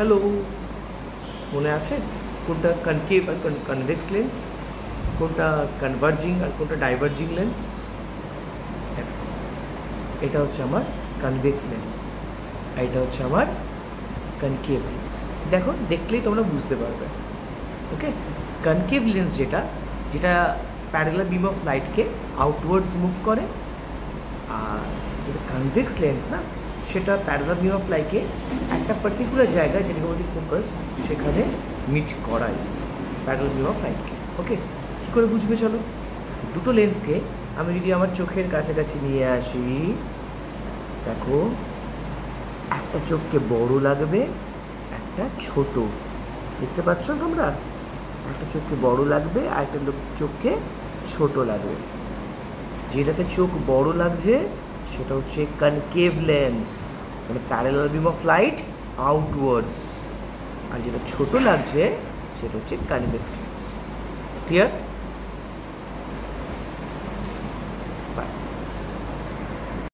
Hello, মনে আছে কোনটা কনকেভ আর কনভেক্স লেন্স, কোনটা কনভার্জিং আর কোনটা ডাইভার্জিং লেন্স? এটা হচ্ছে আমার কনভেক্স লেন্স, আর এটা হচ্ছে আমার কনকেভ লেন্স। দেখো, দেখলেই তোমরা বুঝতে পারবে। ওকে, কনকেভ লেন্স যেটা যেটা parallel beam of লাইটকে outwards move করে, আর যেটা কনভেক্স লেন্স না, সেটা প্যারালাল বিম অফ লাইটকে একটা পার্টিকুলার জায়গায়, যেটাকে বলছি ফোকাস, সেখানে মিট করায় প্যারালাল বিম অফ লাইটকে। ওকে, কী করে বুঝবে? চলো, দুটো লেন্সকে আমি যদি আমার চোখের কাছাকাছি নিয়ে আসি, দেখো একটা চোখকে বড় লাগবে, একটা ছোট। দেখতে পাচ্ছ তোমরা? একটা চোখকে বড় লাগবে আর একটা চোখকে ছোট লাগবে। যেটাতে চোখ বড় লাগছে সেটা হচ্ছে কনকেভ লেন্স, মানে parallel beam of light outwards, আর যেটা ছোট লাগছে সেটা হচ্ছে কনভেক্স লেন্স। ক্লিয়ার? বাই।